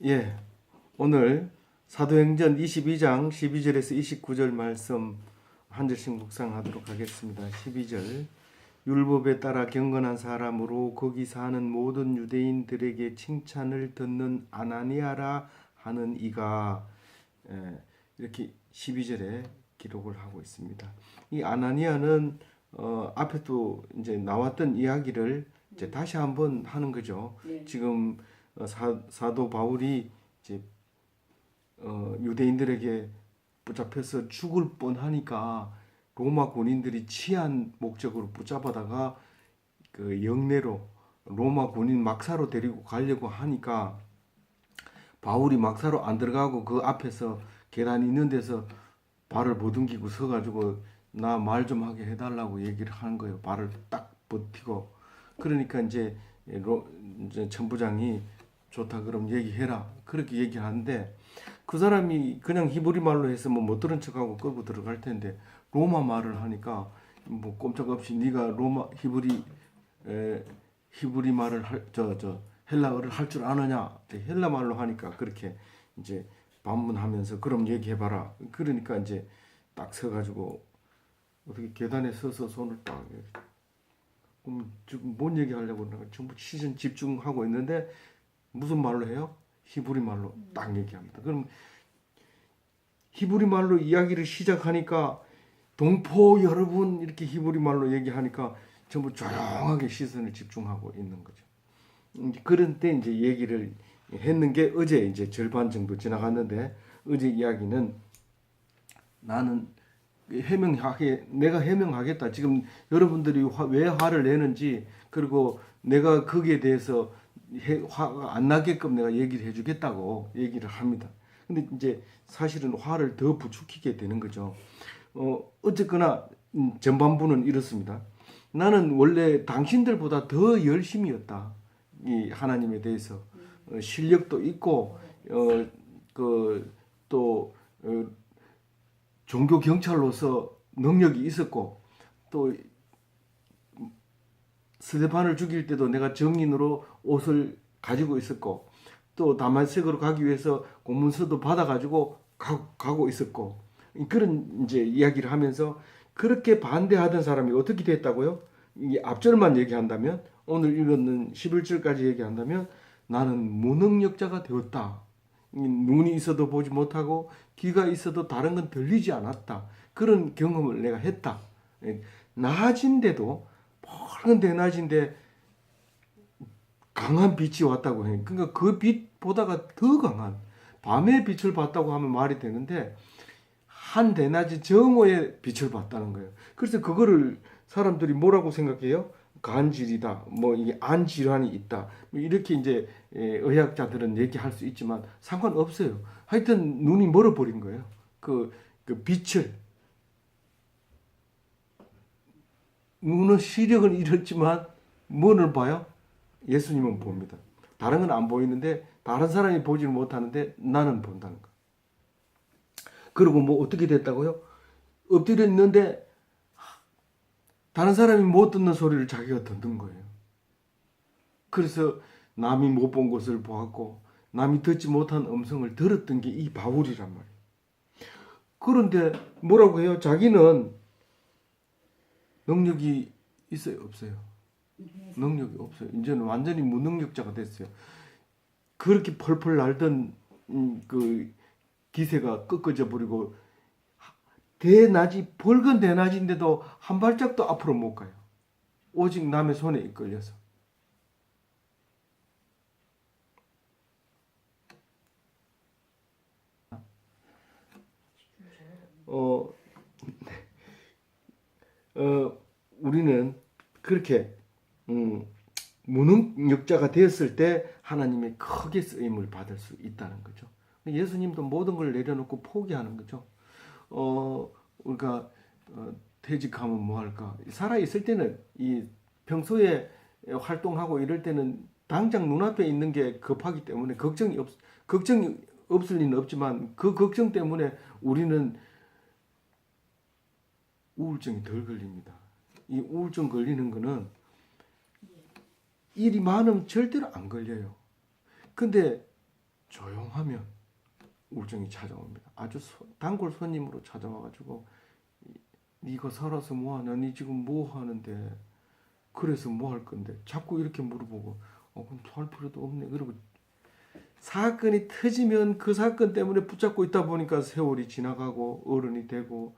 예, 오늘 사도행전 22장 12절에서 29절 말씀 한 절씩 묵상하도록 하겠습니다. 12절 율법에 따라 경건한 사람으로 거기 사는 모든 유대인들에게 칭찬을 듣는 아나니아라 하는 이가 이렇게 12절에 기록을 하고 있습니다. 이 아나니아는 앞에도 이제 나왔던 이야기를 이제 다시 한번 하는 거죠. 네. 지금 사도 바울이 이제 유대인들에게 붙잡혀서 죽을 뻔하니까 로마 군인들이 치안 목적으로 붙잡아다가 그 영내로 로마 군인 막사로 데리고 가려고 하니까 바울이 막사로 안 들어가고 그 앞에서 계단 있는 데서 발을 보듬기고 서가지고 나 말 좀 하게 해달라고 얘기를 하는 거예요. 발을 딱 버티고. 그러니까 이제 이제 천부장이 좋다 그럼 얘기해라 그렇게 얘기하는데 그 사람이 그냥 히브리 말로 했으면 못 들은 척하고 끌고 들어갈 텐데 로마 말을 하니까 뭐 꼼짝없이 네가 로마 히브리 말을 저 헬라어를 할 줄 아느냐 헬라 말로 하니까 그렇게 이제 반문하면서 그럼 얘기해봐라. 그러니까 이제 딱 서가지고 어떻게 계단에 서서 손을 딱 지금 뭔 얘기하려고 그러나 전부 시선 집중하고 있는데 무슨 말로 해요? 히브리 말로 딱 얘기합니다. 그럼 히브리 말로 이야기를 시작하니까 동포 여러분 이렇게 히브리 말로 얘기하니까 전부 조용하게 시선을 집중하고 있는 거죠. 그런 때 이제 얘기를 했는 게 어제 이제 절반 정도 지나갔는데 어제 이야기는 나는 내가 해명하겠다. 지금 여러분들이 왜 화를 내는지 그리고 내가 거기에 대해서 화가 안 나게끔 내가 얘기를 해주겠다고 얘기를 합니다. 근데 이제 사실은 화를 더 부추기게 되는 거죠. 어쨌거나 전반부는 이렇습니다. 나는 원래 당신들보다 더 열심이었다. 이 하나님에 대해서 실력도 있고 또 종교 경찰로서 능력이 있었고 또 스데반을 죽일 때도 내가 정인으로 옷을 가지고 있었고 또 다마스크로 가기 위해서 공문서도 받아가지고 가고 있었고 그런 이제 이야기를 하면서 그렇게 반대하던 사람이 어떻게 됐다고요? 이 앞절만 얘기한다면 오늘 읽었는 11절까지 얘기한다면 나는 무능력자가 되었다. 눈이 있어도 보지 못하고 귀가 있어도 다른 건 들리지 않았다. 그런 경험을 내가 했다. 낮인데도 펄은 대낮인데 강한 빛이 왔다고 해. 그러니까 그 빛보다가 더 강한 밤의 빛을 봤다고 하면 말이 되는데 한 대낮이 정오의 빛을 봤다는 거예요. 그래서 그거를 사람들이 뭐라고 생각해요? 간질이다. 뭐 이게 안 질환이 있다. 뭐 이렇게 이제 의학자들은 얘기할 수 있지만 상관없어요. 하여튼 눈이 멀어버린 거예요. 그 빛을 눈은 시력을 잃었지만 뭐를 봐요? 예수님은 봅니다. 다른 건 안 보이는데 다른 사람이 보지는 못하는데 나는 본다는 거. 그리고 뭐 어떻게 됐다고요? 엎드려 있는데 다른 사람이 못 듣는 소리를 자기가 듣는 거예요. 그래서 남이 못 본 것을 보았고 남이 듣지 못한 음성을 들었던 게 이 바울이란 말이에요. 그런데 뭐라고 해요? 자기는 능력이 있어요? 없어요? 능력이 없어요. 이제는 완전히 무능력자가 됐어요. 그렇게 펄펄 날던 그 기세가 꺾어져 버리고 대낮이 벌건 대낮인데도 한 발짝도 앞으로 못 가요. 오직 남의 손에 이끌려서. 우리는 그렇게 무능력자가 되었을 때 하나님의 크게 쓰임을 받을 수 있다는 거죠. 예수님도 모든 걸 내려놓고 포기하는 거죠. 우리가 퇴직하면 뭐 할까? 살아 있을 때는 이 평소에 활동하고 이럴 때는 당장 눈앞에 있는 게 급하기 때문에 걱정이 없을 리는 없지만 그 걱정 때문에 우리는 우울증이 덜 걸립니다. 이 우울증 걸리는 거는 일이 많으면 절대로 안 걸려요. 근데 조용하면 우울증이 찾아옵니다. 아주 단골 손님으로 찾아와가지고 네가 살아서 뭐하냐? 네 지금 뭐 하는데? 그래서 뭐 할 건데? 자꾸 이렇게 물어보고 그럼 할 필요도 없네. 그리고 사건이 터지면 그 사건 때문에 붙잡고 있다 보니까 세월이 지나가고 어른이 되고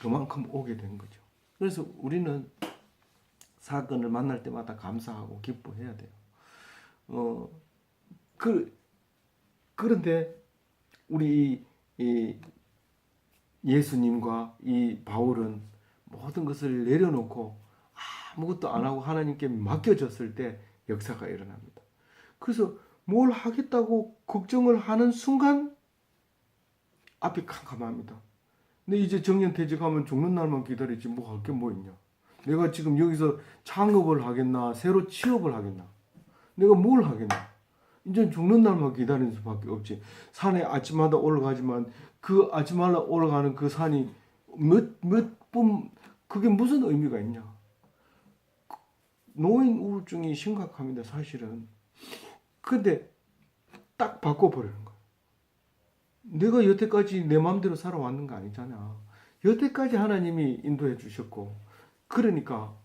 그만큼 오게 된 거죠. 그래서 우리는 사건을 만날 때마다 감사하고 기뻐해야 돼요. 그런데 우리 이 예수님과 이 바울은 모든 것을 내려놓고 아무것도 안 하고 하나님께 맡겨졌을 때 역사가 일어납니다. 그래서 뭘 하겠다고 걱정을 하는 순간 앞이 캄캄합니다. 근데 이제 정년퇴직하면 죽는 날만 기다리지 뭐 할 게 뭐 있냐. 내가 지금 여기서 창업을 하겠나 새로 취업을 하겠나. 내가 뭘 하겠나. 이제 죽는 날만 기다리는 수밖에 없지. 산에 아침마다 올라가지만 그 아침마다 올라가는 그 산이 몇 번 그게 무슨 의미가 있냐. 노인 우울증이 심각합니다. 사실은. 근데 딱 바꿔버리는 거야. 내가 여태까지 내 마음대로 살아왔는 거 아니잖아. 여태까지 하나님이 인도해 주셨고 그러니까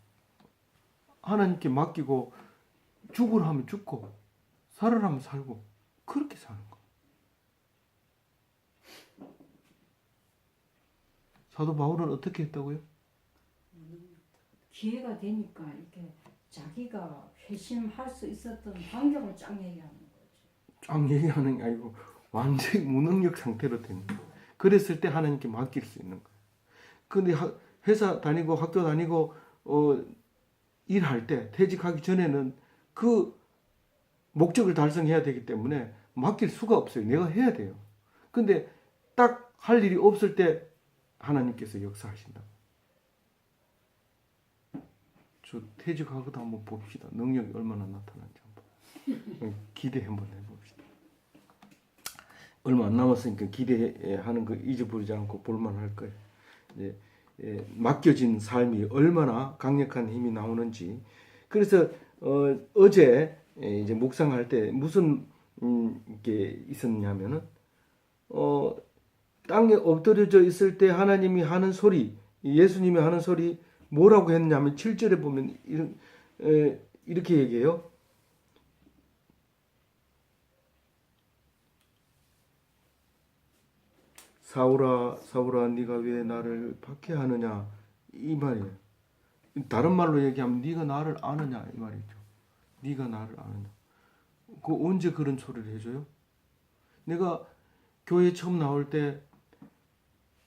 하나님께 맡기고 죽으라 하면 죽고 살으라 하면 살고 그렇게 사는 거. 사도 바울은 어떻게 했다고요? 기회가 되니까 이렇게 자기가 회심할 수 있었던 환경을 쫙 얘기하는 거지. 쫙 얘기하는 게 아니고 완전히 무능력 상태로 되는 거예요. 그랬을 때 하나님께 맡길 수 있는 거예요. 근데 회사 다니고 학교 다니고 일할 때 퇴직하기 전에는 그 목적을 달성해야 되기 때문에 맡길 수가 없어요. 내가 해야 돼요. 근데 딱 할 일이 없을 때 하나님께서 역사하신다. 저 퇴직하고도 한번 봅시다. 능력이 얼마나 나타나는지 한번 기대 한번 해봅시다. 얼마 안 남았으니까 기대하는 거 잊어버리지 않고 볼만할 거예요. 맡겨진 삶이 얼마나 강력한 힘이 나오는지. 그래서 어제 이제 묵상할 때 무슨 게 있었냐면은 땅에 엎드려져 있을 때 하나님이 하는 소리, 예수님이 하는 소리 뭐라고 했냐면 7절에 보면 이렇게 얘기해요. 사울아 사울아 네가 왜 나를 박해하느냐 이 말이에요. 다른 말로 얘기하면 네가 나를 아느냐 이 말이죠. 네가 나를 아느냐. 그 언제 그런 소리를 해줘요? 내가 교회 처음 나올 때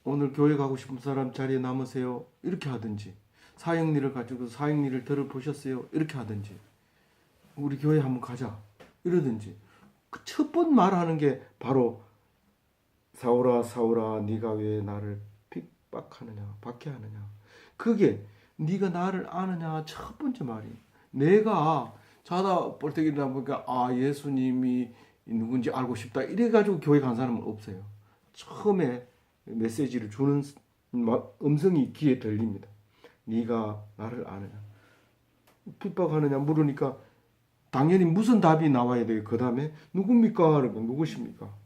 오늘 교회 가고 싶은 사람 자리에 남으세요 이렇게 하든지 사형리를 가지고 사형리를 들어보셨어요 이렇게 하든지 우리 교회 한번 가자 이러든지 그 첫 번 말하는 게 바로 사울아 사울아 네가 왜 나를 핍박하느냐 박해하느냐. 그게 네가 나를 아느냐 첫 번째 말이에요. 내가 자다 벌떡 일어나 보니까 예수님이 누군지 알고 싶다 이래가지고 교회 간 사람은 없어요. 처음에 메시지를 주는 음성이 귀에 들립니다. 네가 나를 아느냐 핍박하느냐 물으니까 당연히 무슨 답이 나와야 돼요. 그 다음에 누굽니까? 그러면 누구십니까?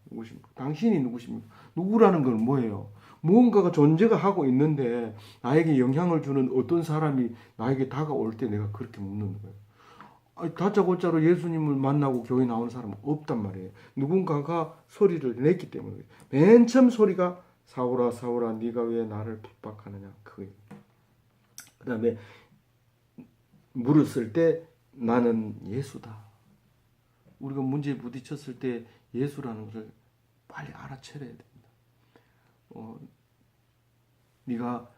당신이 누구십니까? 누구라는 건 뭐예요? 무언가가 존재가 하고 있는데 나에게 영향을 주는 어떤 사람이 나에게 다가올 때 내가 그렇게 묻는 거예요. 다짜고짜로 예수님을 만나고 교회 나오는 사람은 없단 말이에요. 누군가가 소리를 냈기 때문에. 맨 처음 소리가 사울아 사울아 네가 왜 나를 핍박하느냐 그거예요. 그 다음에 물었을 때 나는 예수다. 우리가 문제에 부딪혔을 때 예수라는 것을 빨리 알아채려야 됩니다. 네가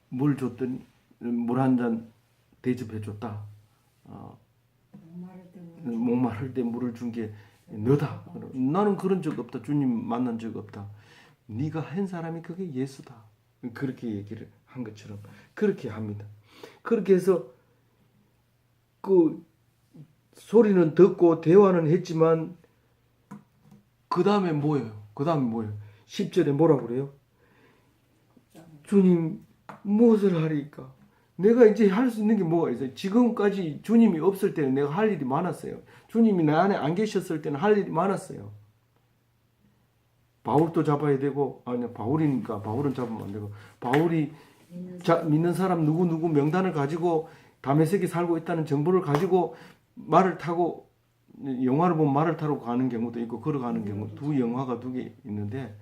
물 줬더니 물 한 잔 대접해 줬다. 목마를 때 물을 준 게 너다. 나는 그런 적 없다. 주님 만난 적 없다. 네가 한 사람이 그게 예수다. 그렇게 얘기를 한 것처럼 그렇게 합니다. 그렇게 해서 그 소리는 듣고 대화는 했지만 그 다음에 뭐예요? 10절에 뭐라고 그래요? 주님 무엇을 하리까? 내가 이제 할 수 있는 게 뭐가 있어요? 지금까지 주님이 없을 때는 내가 할 일이 많았어요. 주님이 내 안에 안 계셨을 때는 할 일이 많았어요. 바울도 잡아야 되고, 아니, 바울이니까 바울은 잡으면 안 되고, 바울이 믿는 사람 누구 명단을 가지고 다메섹에 살고 있다는 정보를 가지고 말을 타고, 영화를 보면 말을 타고 가는 경우도 있고 걸어가는 경우, 영화가 두 개 있는데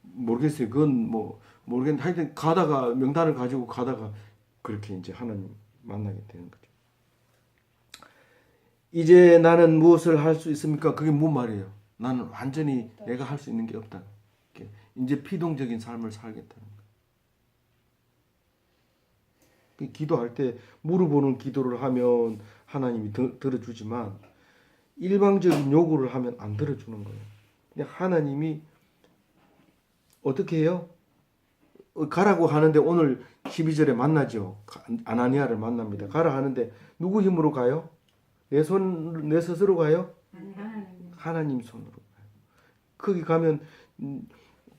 모르겠어요. 그건 뭐 모르겠는데 하여튼 가다가 명단을 가지고 가다가 그렇게 이제 하나님 만나게 되는 거죠. 이제 나는 무엇을 할 수 있습니까? 그게 뭔 말이에요? 나는 완전히 내가 할 수 있는 게 없다. 이제 피동적인 삶을 살겠다는 거예요. 기도할 때 물어보는 기도를 하면 하나님이 들어주지만 일방적인 요구를 하면 안 들어주는 거예요. 그냥 하나님이 어떻게 해요? 가라고 하는데 오늘 12절에 만나죠. 아나니아를 만납니다. 가라 하는데 누구 힘으로 가요? 내 스스로 가요? 하나님 손으로 가요. 거기 가면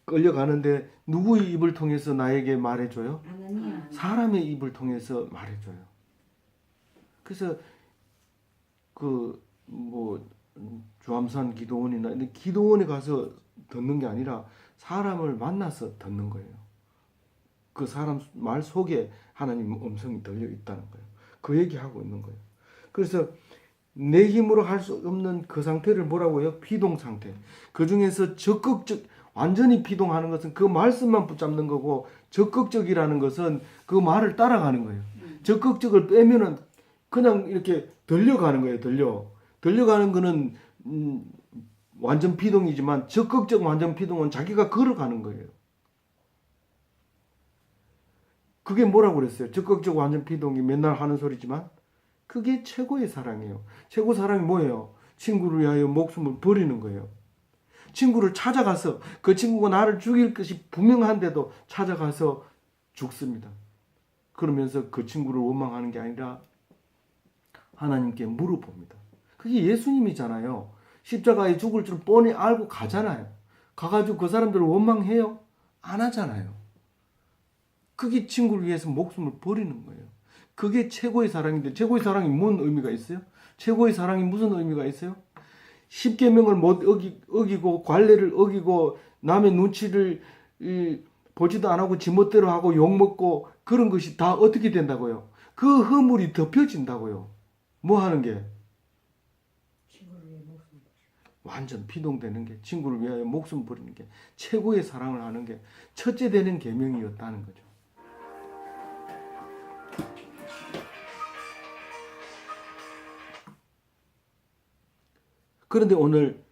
끌려가는데 누구의 입을 통해서 나에게 말해줘요? 사람의 입을 통해서 말해줘요. 그래서 주암산 기도원이나 기도원에 가서 듣는 게 아니라 사람을 만나서 듣는 거예요. 그 사람 말 속에 하나님 음성이 들려 있다는 거예요. 그 얘기하고 있는 거예요. 그래서 내 힘으로 할 수 없는 그 상태를 뭐라고 해요? 피동 상태. 그 중에서 완전히 피동하는 것은 그 말씀만 붙잡는 거고, 적극적이라는 것은 그 말을 따라가는 거예요. 적극적을 빼면은 그냥 이렇게 들려가는 거예요. 들려가는 거는 완전 피동이지만 적극적 완전 피동은 자기가 걸어가는 거예요. 그게 뭐라고 그랬어요? 적극적 완전 피동이 맨날 하는 소리지만 그게 최고의 사랑이에요. 최고 사랑이 뭐예요? 친구를 위하여 목숨을 버리는 거예요. 친구를 찾아가서 그 친구가 나를 죽일 것이 분명한데도 찾아가서 죽습니다. 그러면서 그 친구를 원망하는 게 아니라 하나님께 물어봅니다. 그게 예수님이잖아요. 십자가에 죽을 줄 뻔히 알고 가잖아요. 가가지고 그 사람들을 원망해요? 안 하잖아요. 그게 친구를 위해서 목숨을 버리는 거예요. 그게 최고의 사랑인데, 최고의 사랑이 뭔 의미가 있어요? 최고의 사랑이 무슨 의미가 있어요? 십계명을 못 어기고 관례를 어기고 남의 눈치를 보지도 안 하고 지멋대로 하고 욕먹고 그런 것이 다 어떻게 된다고요? 그 허물이 덮여진다고요. 뭐 하는 게? 완전 피동되는 게, 친구를 위하여 목숨 버리는 게, 최고의 사랑을 하는 게 첫째 되는 계명이었다는 거죠. 그런데 오늘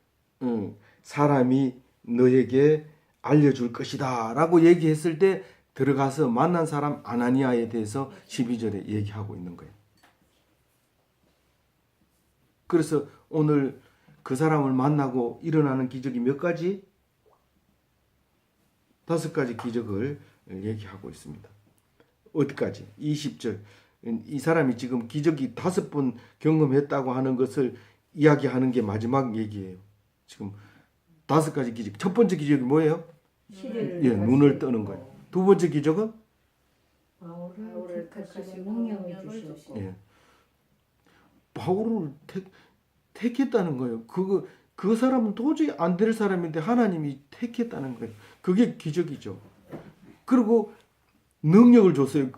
사람이 너에게 알려줄 것이다 라고 얘기했을 때 들어가서 만난 사람 아나니아에 대해서 12절에 얘기하고 있는 거예요. 그래서 오늘 그 사람을 만나고 일어나는 기적이 몇 가지? 5가지 기적을 얘기하고 있습니다. 어디까지? 20절. 이 사람이 지금 기적이 5번 경험했다고 하는 것을 이야기하는 게 마지막 얘기예요. 지금 5가지 기적. 첫 번째 기적이 뭐예요? 눈을 뜨는 거예요. 두 번째 기적은? 바울을 택하시고 능력을 주셨고. 바울을 택했다는 거예요. 그 사람은 도저히 안 될 사람인데 하나님이 택했다는 거예요. 그게 기적이죠. 그리고 능력을 줬어요.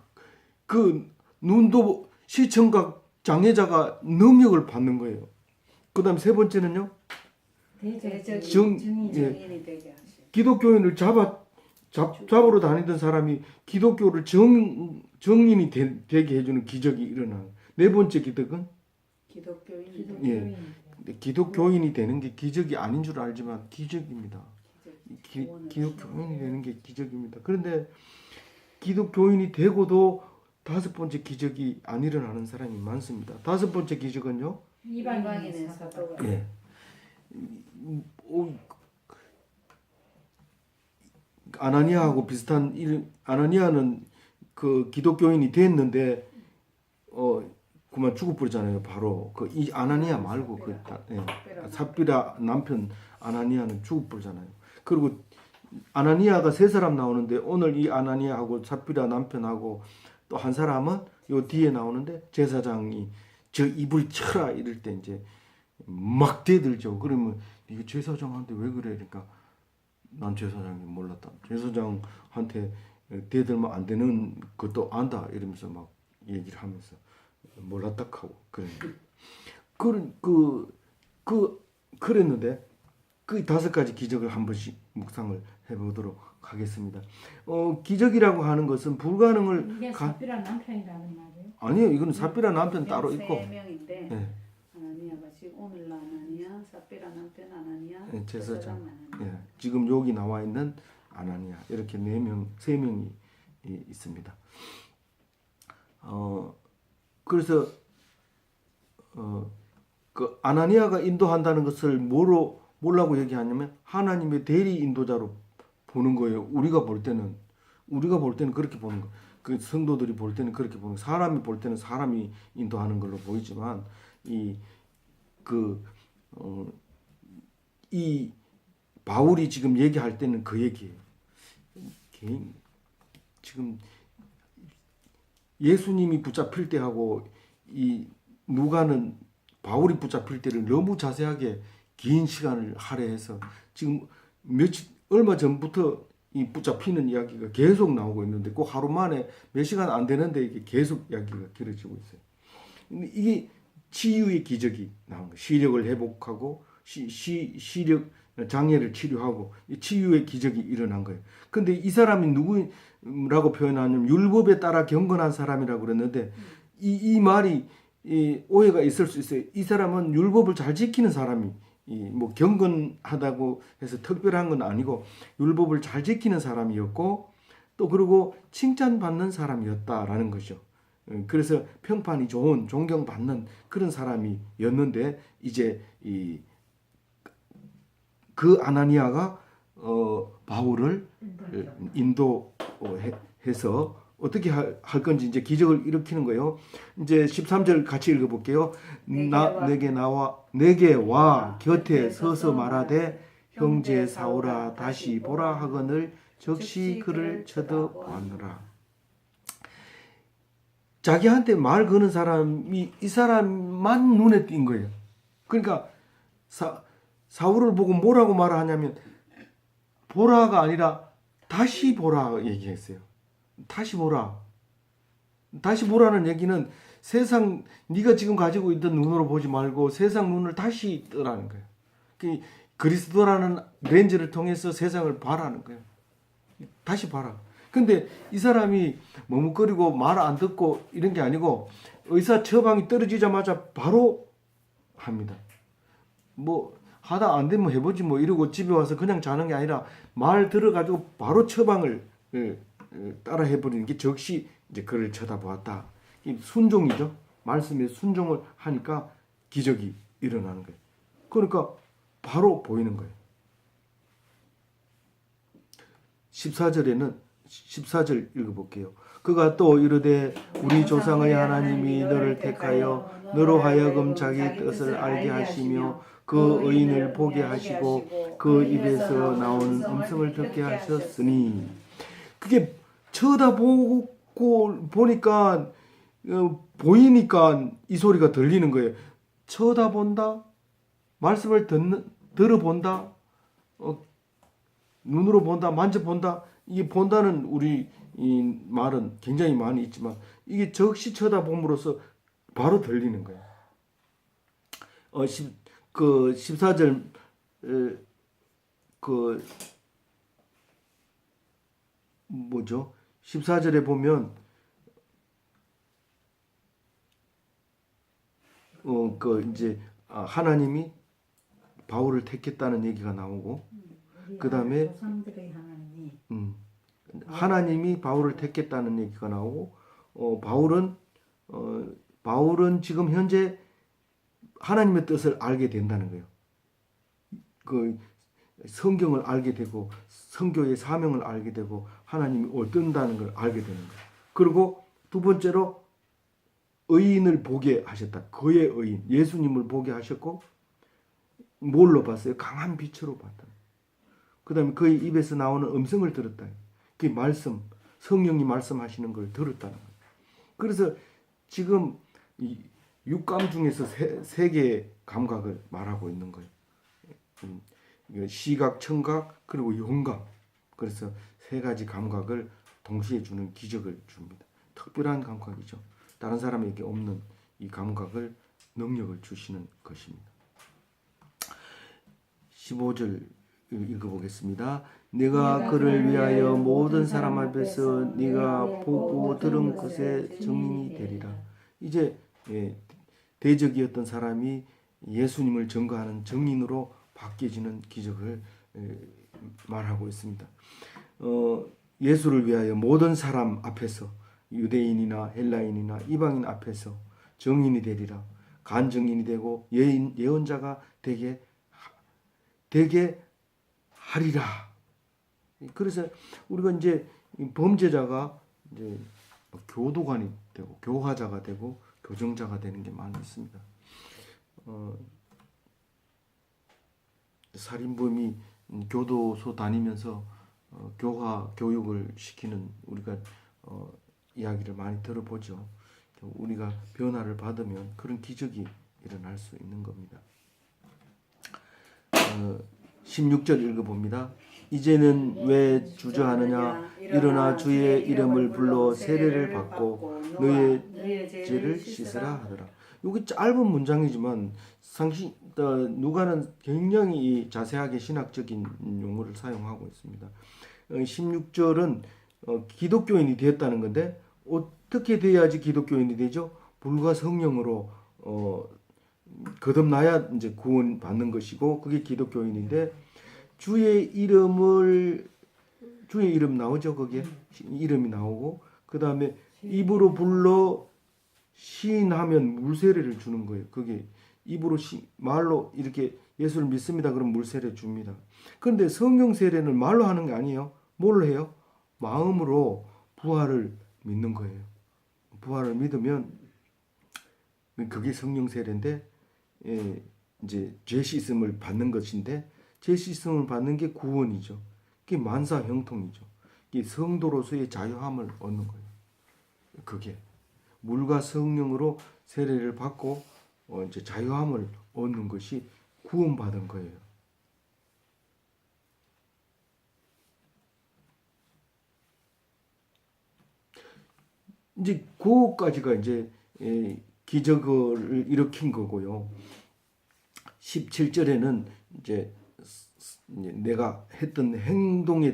그 눈도 시청각 장애자가 능력을 받는 거예요. 그 다음 세 번째는요. 증인이 되게 하세요. 기독교인을 잡으러 다니던 사람이 기독교를 정인이 되게 해주는 기적이 일어나는. 네 번째 기적은? 기독교인. 기독교인이 되는 게 기적이 아닌 줄 알지만 기적입니다. 기독교인이 되는 게 기적입니다. 그런데 기독교인이 되고도 5번째 기적이 안 일어나는 사람이 많습니다. 5번째 기적은요? 이방인의 사도가. 아나니아하고 비슷한 아나니아는 그 기독교인이 됐는데 그만 죽어버리잖아요. 바로 이 아나니아 말고 삽비라 남편 아나니아는 죽어버리잖아요. 그리고 아나니아가 3사람 나오는데 오늘 이 아나니아하고 삽비라 남편하고 또 한 사람은 요 뒤에 나오는데 제사장이 저 입을 쳐라 이럴 때 이제 막 대들죠. 그러면 이게 제사장한테 왜 그래? 그러니까 난 제사장이 몰랐다. 제사장한테 대들면 안 되는 것도 안다 이러면서 막 얘기를 하면서 몰랐다 하고 그랬는데 그 5가지 기적을 한 번씩 묵상을 해보도록 하겠습니다. 기적이라고 하는 것은 불가능을 이게 삽비라 남편이라는 말이에요. 아니요, 이거는 삽비라 남편 따로 있고 세 명인데 예, 아나니아가 지금 오늘 아나니아, 삽비라 남편 아나니아, 예, 제사장. 아나니아. 예, 지금 여기 나와 있는 아나니아 이렇게 3명이 있습니다. 그래서 그 아나니아가 인도한다는 것을 뭐라고 얘기하냐면 하나님의 대리 인도자로 보는 거예요. 우리가 볼 때는 그렇게 보는 거. 그 성도들이 볼 때는 그렇게 보는 거. 사람이 볼 때는 사람이 인도하는 걸로 보이지만 이 바울이 지금 얘기할 때는 그 얘기예요. 지금 예수님이 붙잡힐 때하고 이 누가는 바울이 붙잡힐 때를 너무 자세하게 긴 시간을 할애해서 지금 얼마 전부터 이 붙잡히는 이야기가 계속 나오고 있는데 그 하루 만에 몇 시간 안 되는데 이게 계속 이야기가 길어지고 있어요. 이게 치유의 기적이 나온 거예요. 시력을 회복하고 시력 장애를 치료하고 치유의 기적이 일어난 거예요. 근데 이 사람이 누구라고 표현하냐면 율법에 따라 경건한 사람이라고 그랬는데 이 말이 오해가 있을 수 있어요. 이 사람은 율법을 잘 지키는 사람이 뭐 경건하다고 해서 특별한 건 아니고 율법을 잘 지키는 사람이었고 또 그리고 칭찬받는 사람이었다라는 거죠. 그래서 평판이 좋은 존경받는 그런 사람이었는데 이제 그 아나니아가 바울을 인도해서 어떻게 할 건지 이제 기적을 일으키는 거예요. 이제 13절 같이 읽어볼게요. 내게 와 곁에 서서 말하되 형제 사울아 다시 보라 하거늘 즉시 그를 쳐다보았노라. 자기한테 말 거는 사람이 이 사람만 눈에 띈 거예요. 그러니까 사울을 보고 뭐라고 말하냐면 보라가 아니라 다시 보라 얘기했어요. 다시 보라. 다시 보라는 얘기는 세상 네가 지금 가지고 있던 눈으로 보지 말고 세상 눈을 다시 뜨라는 거예요. 그리스도라는 렌즈를 통해서 세상을 봐라는 거예요. 다시 봐라. 근데 이 사람이 머뭇거리고 말 안 듣고 이런 게 아니고 의사 처방이 떨어지자마자 바로 합니다. 뭐 하다 안 되면 해보지 뭐 이러고 집에 와서 그냥 자는 게 아니라 말 들어가지고 바로 처방을 따라 해버리는 게 즉시 이제 그를 쳐다보았다. 이 순종이죠. 말씀에 순종을 하니까 기적이 일어나는 거예요. 그러니까 바로 보이는 거예요. 14절 읽어볼게요. 그가 또 이르되 우리 조상의 하나님이 너를 택하여 너로 하여금 자기 뜻을 알게 하시며 그 의인을 보게 하시고 그 입에서 나오는 음성을 듣게 하셨으니 그게 쳐다보고 보니까 보이니까 이 소리가 들리는 거예요. 쳐다본다, 말씀을 들어본다, 눈으로 본다, 만져본다. 이게 본다는 우리 이 말은 굉장히 많이 있지만 이게 즉시 쳐다봄으로써 바로 들리는 거예요. 14절 뭐죠? 14절에 보면 이제 하나님이 바울을 택했다는 얘기가 나오고 그다음에 조상들의 하나님이 하나님이 바울을 택했다는 얘기가 나오고 바울은 지금 현재 하나님의 뜻을 알게 된다는 거예요. 그 성경을 알게 되고 선교의 사명을 알게 되고 하나님이 어떤다는 걸 알게 되는 거예요. 그리고 두 번째로 의인을 보게 하셨다. 그의 의인 예수님을 보게 하셨고 뭘로 봤어요? 강한 빛으로 봤다. 그 다음에 그의 입에서 나오는 음성을 들었다. 그 말씀 성령이 말씀하시는 걸 들었다는 거예요. 그래서 지금 이 육감 중에서 세 개의 감각을 말하고 있는 거예요. 시각, 청각, 그리고 윤감. 그래서 세 가지 감각을 동시에 주는 기적을 줍니다. 특별한 감각이죠. 다른 사람에게 없는 이 감각을, 능력을 주시는 것입니다. 15절 읽어보겠습니다. 네가 그를 위하여 모든 사람 앞에서 네가 보고 들은 것의 증인이 되리라. 이제 대적이었던 사람이 예수님을 증거하는 증인으로 바뀌어지는 기적을 말하고 있습니다. 예수를 위하여 모든 사람 앞에서, 유대인이나 헬라인이나 이방인 앞에서 증인이 되리라. 간증인이 되고 예언자가 되게 하리라. 그래서 우리가 이제 범죄자가 이제 교도관이 되고 교화자가 되고 교정자가 되는 게 많이 있습니다. 살인범이 교도소 다니면서 교화 교육을 시키는 우리가 이야기를 많이 들어보죠. 우리가 변화를 받으면 그런 기적이 일어날 수 있는 겁니다. 16절 읽어봅니다. 이제는 왜 주저하느냐? 일어나 주의 이름을 불러 세례를 받고 너의 죄를 씻으라 하더라. 이게 짧은 문장이지만 누가는 굉장히 자세하게 신학적인 용어를 사용하고 있습니다. 16절은 기독교인이 되었다는 건데 어떻게 돼야지 기독교인이 되죠? 불과 성령으로 거듭나야 이제 구원 받는 것이고 그게 기독교인인데 주의 이름 나오죠. 거기에 이름이 나오고 그 다음에 입으로 불러 시인하면 물세례를 주는 거예요. 그게 입으로 말로 이렇게 예수를 믿습니다. 그럼 물세례 줍니다. 그런데 성령 세례는 말로 하는 게 아니에요. 뭘로 해요? 마음으로 부활을 믿는 거예요. 부활을 믿으면 그게 성령 세례인데 이제 죄 씻음을 받는 것인데 죄 씻음을 받는 게 구원이죠. 그게 만사 형통이죠. 이게 성도로서의 자유함을 얻는 거예요. 그게 물과 성령으로 세례를 받고 이제 자유함을 얻는 것이 구원받은 거예요. 이제 그거까지가 이제 기적을 일으킨 거고요. 17절에는 이제 내가 했던 행위에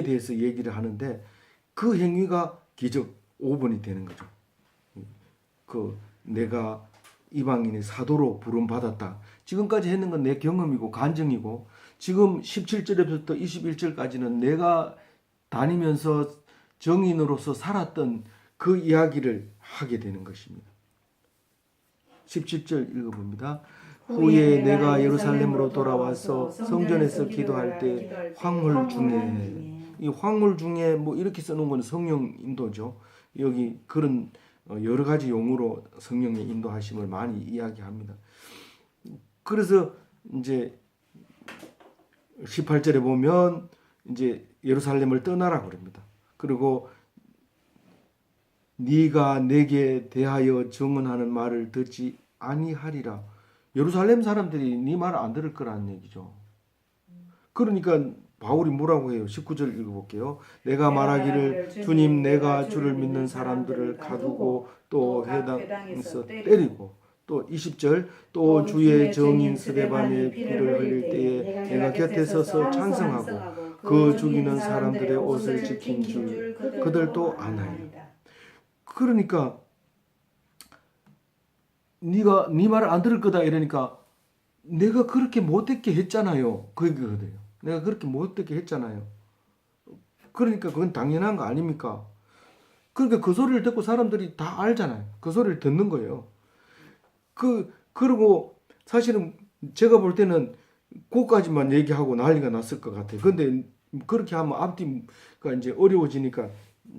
대해서 얘기를 하는데 그 행위가 기적 5번이 되는 거죠. 내가 이방인의 사도로 부름 받았다. 지금까지 했는 건 내 경험이고 간증이고 지금 17절부터 21절까지는 내가 다니면서 정인으로서 살았던 그 이야기를 하게 되는 것입니다. 17절 읽어봅니다. 후에 내가 예루살렘으로 돌아와서 성전에서 기도할 때 황홀 중에 이 황홀 중에 뭐 이렇게 써놓은 건 성령 인도죠. 여기 그런 여러 가지 용어로 성령의 인도하심을 많이 이야기합니다. 그래서 이제 18절에 보면 이제 예루살렘을 떠나라 그럽니다. 그리고 네가 내게 대하여 증언하는 말을 듣지 아니하리라. 예루살렘 사람들이 네 말을 안 들을 거라는 얘기죠. 그러니까 바울이 뭐라고 해요? 19절 읽어볼게요. 내가 말하기를 주님 내가 주를 믿는 사람들을 가두고 또 회당에서 때리고 또 20절 또 주의 정인 스데반의 피를 흘릴 때에 내가 곁에 서서 찬성하고 그 죽이는 사람들의 옷을 지킨 줄 그들도 아나이다. 그러니까 네가 네 말을 안 들을 거다 이러니까 내가 그렇게 못됐게 했잖아요. 그 얘기거든요. 내가 그렇게 못됐게 했잖아요. 그러니까 그건 당연한 거 아닙니까? 그러니까 그 소리를 듣고 사람들이 다 알잖아요. 그 소리를 듣는 거예요. 그리고 사실은 제가 볼 때는 그까지만 얘기하고 난리가 났을 것 같아요. 근데 그렇게 하면 앞뒤가 이제 어려워지니까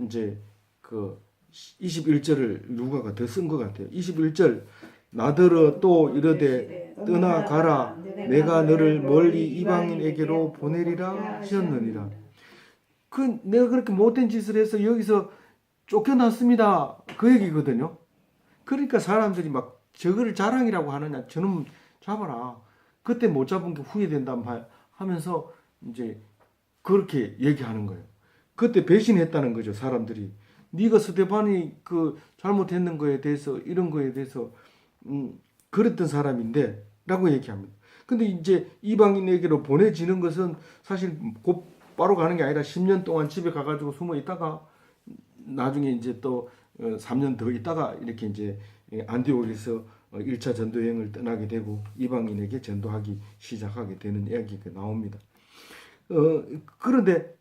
이제 그 21절을 누가가 더 쓴 것 같아요. 21절 나더러 또 이르되 떠나가라 내가 너를 멀리 이방인에게로 보내리라 하셨느니라. 내가 그렇게 못된 짓을 해서 여기서 쫓겨났습니다. 그 얘기거든요. 그러니까 사람들이 막 저거를 자랑이라고 하느냐, 저놈 잡아라. 그때 못 잡은 게 후회된다 하면서 이제 그렇게 얘기하는 거예요. 그때 배신했다는 거죠, 사람들이. 네가 스테반이 그 잘못했는 거에 대해서 이런 거에 대해서 그랬던 사람인데 라고 얘기합니다. 근데 이제 이방인에게로 보내지는 것은 사실 곧바로 가는 게 아니라 10년 동안 집에 가가지고 숨어 있다가 나중에 이제 또 3년 더 있다가 이렇게 이제 안디옥에서 1차 전도 여행을 떠나게 되고 이방인에게 전도하기 시작하게 되는 이야기가 나옵니다. 그런데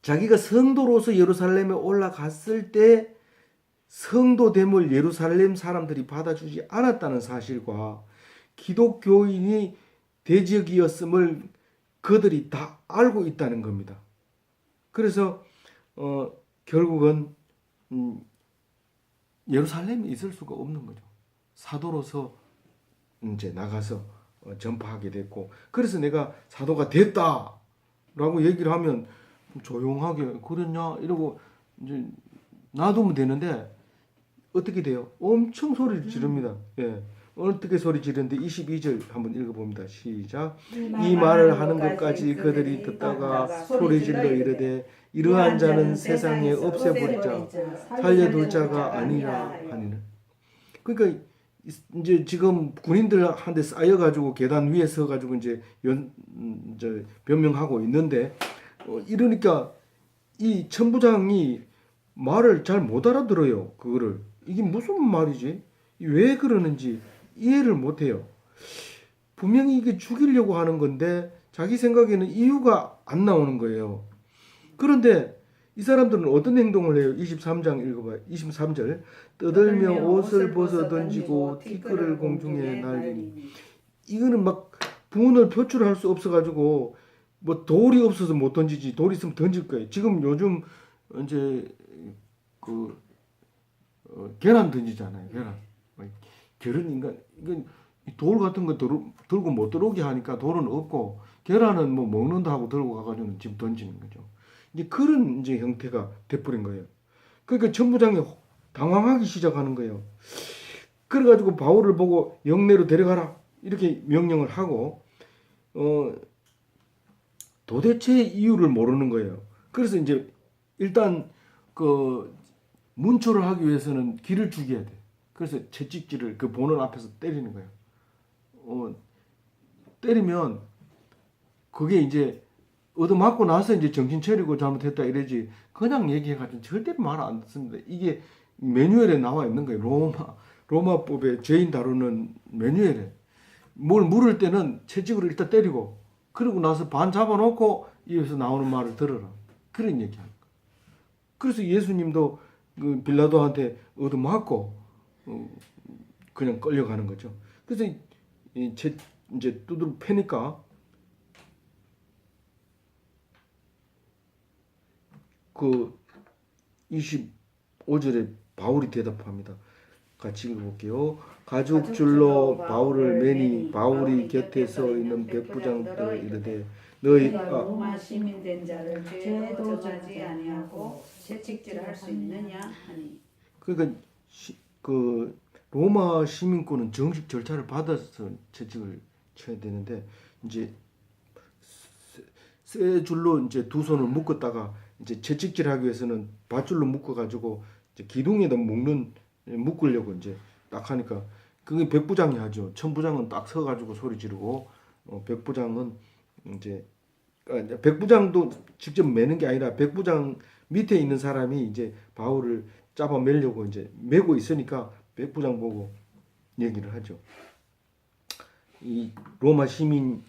자기가 성도로서 예루살렘에 올라갔을 때 성도됨을 예루살렘 사람들이 받아주지 않았다는 사실과 기독교인이 대적이었음을 그들이 다 알고 있다는 겁니다. 그래서 결국은 예루살렘에 있을 수가 없는 거죠. 사도로서 이제 나가서 전파하게 됐고, 그래서 내가 사도가 됐다라고 얘기를 하면 조용하게 그랬냐 이러고 이제 놔두면 되는데 어떻게 돼요? 엄청 소리를 지릅니다. 예. 어떻게 소리 지르는데 22절 한번 읽어봅니다. 시작. 이 말을 하는 것까지 그들이 듣다가 소리 질러 이르되 이러한 자는 세상에 없애버릴 자 살려둘 자가 아니라 하니라. 그러니까 이제 지금 군인들한테 쌓여가지고 계단 위에 서가지고 이제 변명하고 있는데 이러니까 이 천부장이 말을 잘 못 알아들어요. 그거를 이게 무슨 말이지? 왜 그러는지 이해를 못해요. 분명히 이게 죽이려고 하는 건데 자기 생각에는 이유가 안 나오는 거예요. 그런데 이 사람들은 어떤 행동을 해요? 23장 읽어봐요. 23절. 떠들며 옷을 벗어 던지고 티끌을 공중에 날리니. 이거는 막 분을 표출할 수 없어가지고 뭐 돌이 없어서 못 던지지. 돌이 있으면 던질 거예요. 지금 요즘 이제 그 계란 던지잖아요. 계란. 저런 인간 이건 돌 같은 거 들고 못 들어오게 하니까 돌은 없고 계란은 뭐 먹는다 하고 들고 가가지고 지금 던지는 거죠. 이제 그런 이제 형태가 돼버린 거예요. 그러니까 천부장이 당황하기 시작하는 거예요. 그래가지고 바울을 보고 영내로 데려가라 이렇게 명령을 하고 도대체 이유를 모르는 거예요. 그래서 이제 일단 그 문초를 하기 위해서는 길을 죽여야 돼. 그래서 채찍질을 그 보는 앞에서 때리는 거예요. 때리면 그게 이제 얻어맞고 나서 이제 정신 차리고 잘못했다 이러지 그냥 얘기해가지고 절대로 말 안 듣습니다. 이게 매뉴얼에 나와 있는 거예요. 로마법에 죄인 다루는 매뉴얼에 뭘 물을 때는 채찍으로 일단 때리고 그러고 나서 반 잡아놓고 입에서 나오는 말을 들어라. 그런 얘기하는 거예요. 그래서 예수님도 그 빌라도한테 얻어맞고 그냥 끌려가는 거죠. 그래서 이제 두드러 패니까 그 25절에 바울이 대답합니다. 같이 읽어볼게요. 가죽줄로 바울을 매니 바울이 곁에 서 있는 백부장들을 이르되 너희가 로마 시민 된 자를 죄도 정하지 아니하고 채찍질을 할 수 있느냐 하니. 그러니까 그 로마 시민권은 정식 절차를 받아서 채찍을 쳐야 되는데 이제 쇠 줄로 이제 두 손을 묶었다가 이제 채찍질하기 위해서는 밧줄로 묶어가지고 이제 기둥에다 묶으려고 이제 딱 하니까 그게 백부장이 하죠. 천부장은 딱 서가지고 소리 지르고 백부장은 이제 백부장도 직접 매는 게 아니라 백부장 밑에 있는 사람이 이제 바울을 잡아 매려고 이제 매고 있으니까 백부장 보고 얘기를 하죠. 이 로마 시민을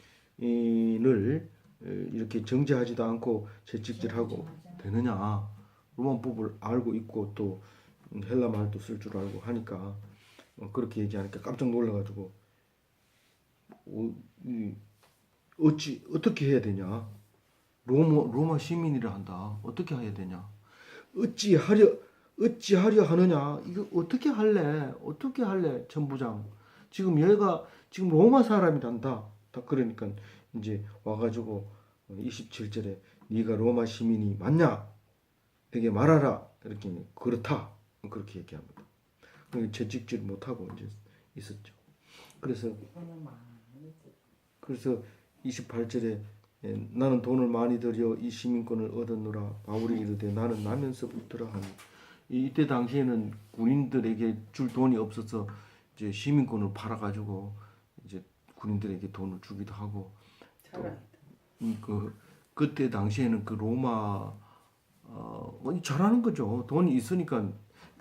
이렇게 정죄하지도 않고 채찍질하고 되느냐? 로마법을 알고 있고 또 헬라 말도 쓸 줄 알고 하니까 그렇게 얘기하니까 깜짝 놀라가지고 어떻게 해야 되냐? 로마 시민이라 한다. 어떻게 해야 되냐? 어찌하려 하느냐? 이거 어떻게 할래? 어떻게 할래? 천부장. 지금 얘가 지금 로마 사람이란다. 다 그러니까 이제 와가지고 27절에 네가 로마 시민이 맞냐? 되게 말하라. 이렇게 그렇다. 그렇게 얘기합니다. 채찍질 못하고 이제 있었죠. 그래서 돈을 많이 들여. 그래서 28절에 나는 돈을 많이 들여 이 시민권을 얻었노라. 바울이 이르되 나는 나면서 붙들어 하니. 이때 당시에는 군인들에게 줄 돈이 없어서 이제 시민권을 팔아가지고 이제 군인들에게 돈을 주기도 하고 잘한다. 그때 당시에는 그 로마 잘하는 거죠. 돈이 있으니까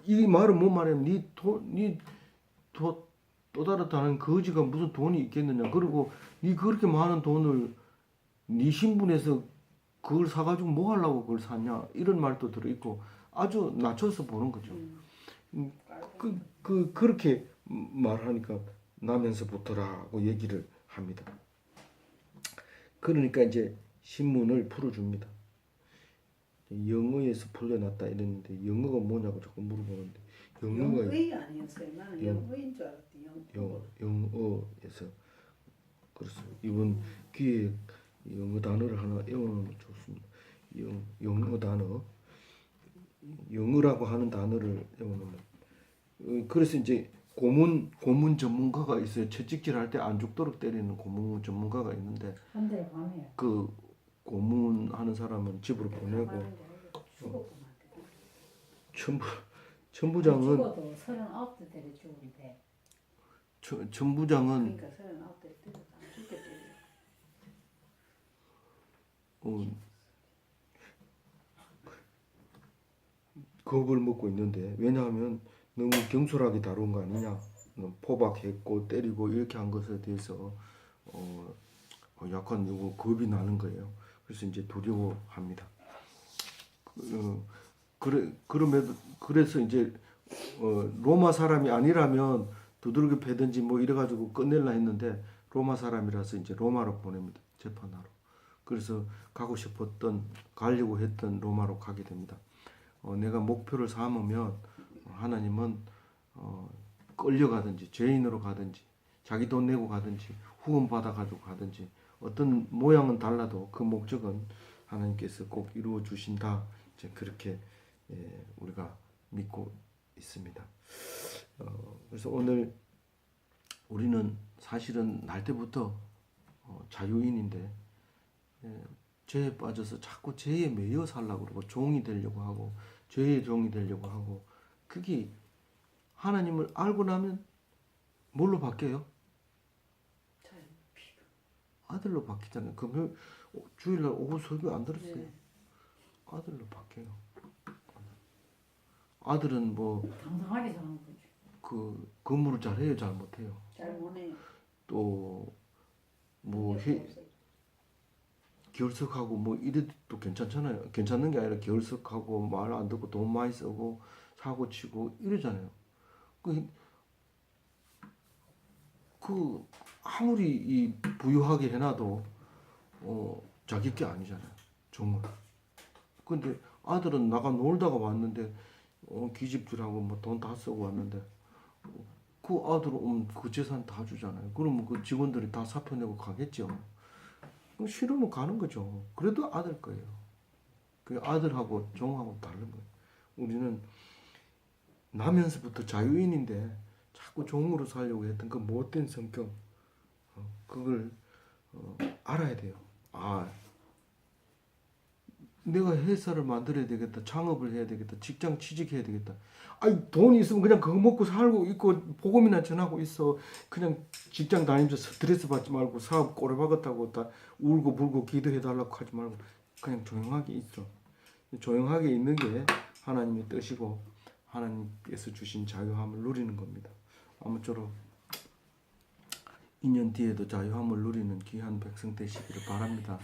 이 말은 뭔 말이야? 또 다르다는 거지가 무슨 돈이 있겠느냐. 그리고 니 그렇게 많은 돈을 네 신분에서 그걸 사가지고 뭐 하려고 그걸 샀냐 이런 말도 들어있고 아주 낮춰서 보는 거죠. 그렇게 말하니까 나면서 붙어라고 얘기를 합니다. 그러니까 이제 신문을 풀어줍니다. 영어에서 풀려났다 이랬는데 영어가 뭐냐고 자꾸 물어보는데 영어가 영의 아니었어요. 나는 영의인 줄 알았대. 영어에서 그래서 이번 기회에 영어 단어를 하나 외워놓으면 좋습니다. 영어 단어 영어라고 하는 단어를 외워놓으면 그래서 이제 고문 전문가가 있어요. 채찍질 할 때 안 죽도록 때리는 고문 전문가가 있는데 한 달 밤에 그 고문하는 사람은 집으로 보내고 천부장은 죽어도 39대 때려 죽은데 천부장은 그러니까 39대 때도 안 죽게 때려. 겁을 먹고 있는데 왜냐하면 너무 경솔하게 다룬 거 아니냐 포박했고 때리고 이렇게 한 것에 대해서 약간 이거 겁이 나는 거예요. 그래서 이제 두려워합니다. 그래서 이제 로마 사람이 아니라면 두들겨 패든지 뭐 이래가지고 끝낼라 했는데 로마 사람이라서 이제 로마로 보냅니다. 재판하러. 그래서 가려고 했던 로마로 가게 됩니다. 내가 목표를 삼으면 하나님은 끌려가든지 죄인으로 가든지 자기 돈 내고 가든지 후원 받아가지고 가든지 어떤 모양은 달라도 그 목적은 하나님께서 꼭 이루어 주신다. 이제 그렇게 우리가 믿고 있습니다. 그래서 오늘 우리는 사실은 날 때부터 자유인인데 죄에 빠져서 자꾸 죄에 매여 살려고 그러고 종이 되려고 하고 죄의 종이 되려고 하고 그게 하나님을 알고 나면 뭘로 바뀌어요? 아들로 바뀌잖아요. 금요일 주일날 오후 설교 안 들었어요. 네. 아들로 바뀌어요. 아들은 뭐 당당하게 사는 거죠. 그 근무를 잘해요, 잘 못해요. 잘 못해요. 또뭐 결석하고 뭐 이래도 괜찮잖아요. 괜찮는 게 아니라 결석하고 말 안 듣고 돈 많이 쓰고 사고 치고 이러잖아요. 그 아무리 이 부유하게 해놔도 자기 게 아니잖아요. 정말. 근데 아들은 나가 놀다가 왔는데 기집질하고 뭐 돈 다 쓰고 왔는데 그 아들은 그 재산 다 주잖아요. 그러면 그 직원들이 다 사표 내고 가겠죠. 싫으면 가는 거죠. 그래도 아들 거예요. 그 아들하고 종하고 다른 거예요. 우리는 나면서부터 자유인인데 자꾸 종으로 살려고 했던 그 못된 성격 그걸 알아야 돼요. 내가 회사를 만들어야 되겠다. 창업을 해야 되겠다. 직장 취직해야 되겠다. 돈이 있으면 그냥 그거 먹고 살고 있고 복음이나 전하고 있어. 그냥 직장 다니면서 스트레스 받지 말고 사업 꼬려박았다고 다 울고 불고 기도해달라고 하지 말고 그냥 조용하게 있어. 조용하게 있는 게 하나님의 뜻이고 하나님께서 주신 자유함을 누리는 겁니다. 아무쪼록 2년 뒤에도 자유함을 누리는 귀한 백성 되시기를 바랍니다.